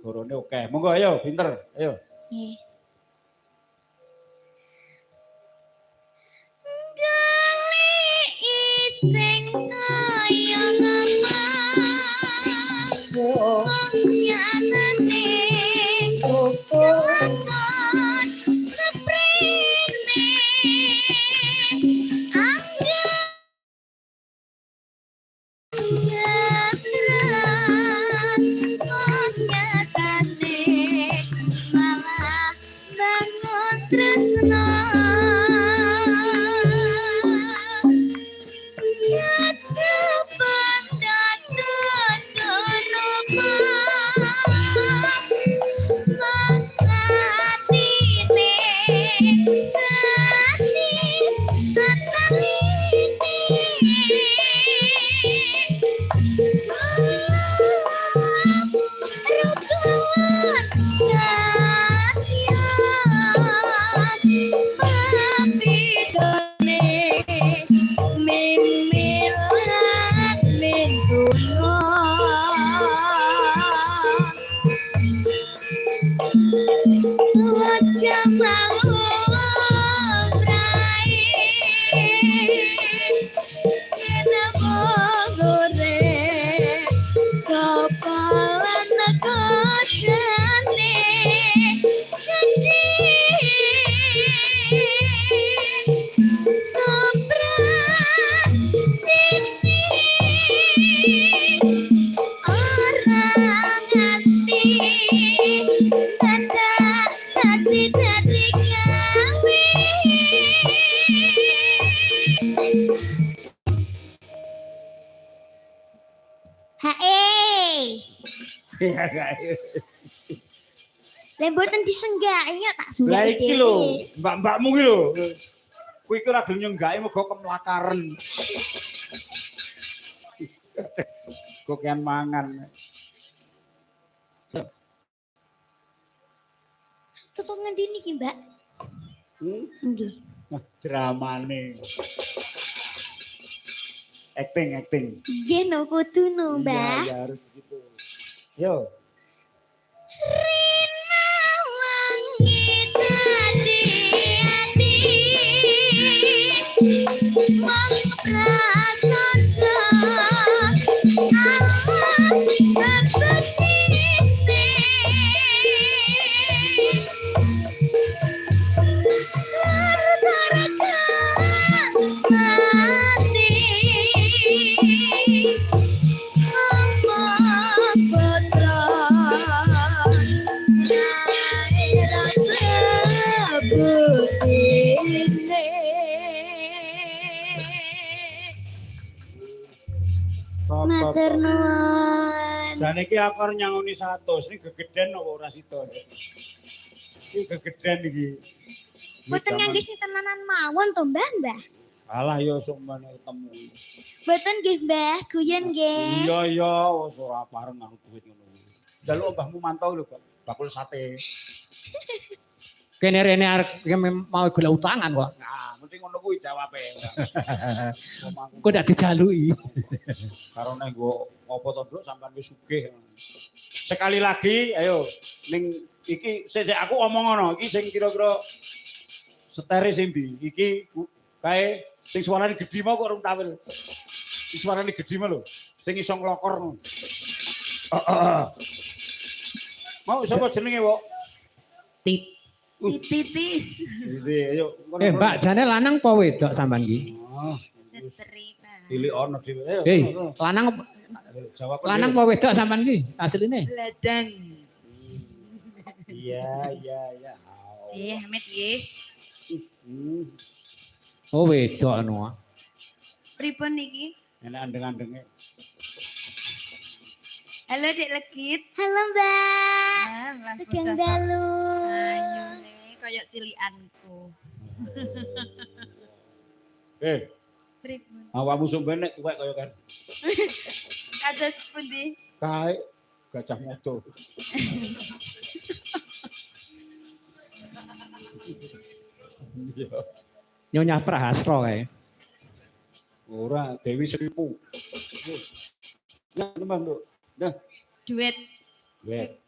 Gorone oke. Monggo ayo, pinter. Ayo. Nggih. Sing kaya ngomong nyatane lakon seprene anggaran nyatane malah bangun tresno. Lemboten disenggaki ya tak senggaki. Lah iki lho, mbak-mbakmu ki lho. Kuwi iki ora gelem nyenggaki muga kemlakaren. Kok kian mangan. Tutuk ngendi niki, Mbak? Nggih. Nah, dramane. Acting. Nggih no kudu no, Mbak. Iya, harus begitu. Yo. Rina wangi tadi ati mong prasasa awas bapetine Tarakan mati Matur nuwun. Jane iki aku arep nyangoni 100, ini gegeden apa ora sida. Iki gegeden iki. Boten ngangge sing tenanan mawon to, Mbah? Alah ya sok meneh ketemu. Boten nggih, Mbah, guyon nggih. Iya, wis ora pareng aku duit ngono. Njaluk mbahmu mantau lho, bakul sate. Kene rene arep mau golek utangan kok. Nah, mesti ngono kuwi jawabe. Kok ndak dijaluki. Karo nek nggo apa to, Nduk, sampean wis sugih. Sekali lagi, ayo ning iki sik aku omong ngono, iki sing kira-kira setere sing ndi? Iki kae sing suarane gedhi mau kok urung tampil. Iki suarane gedhi mau lho, sing iso nglokor. Mau sapa jenenge, Wok? Titis. Ayo. Mbak, jane lanang apa wedok sampean iki? Seteri, Pak. Pilih ono dhewe. Ayo. Lanang jawab. Lanang apa wedok sampean iki asline? Ladang. Iya. Nggih, Hamid nggih. Oh, wedok anu. Pripun niki? Enak andeng-andenge. Halo Dek Legit. Halo Mbak. Sugeng dalu. Ayo nih, koyok cilianku. Pripun? Awakmu sumpene nek tuwek kaya kan. Kados pundi? Kae gajah moto. Nyonya Prahastra kae. Ora, Dewi Seripu. Nah, teman, Nduk. Nah. Duet. Duet.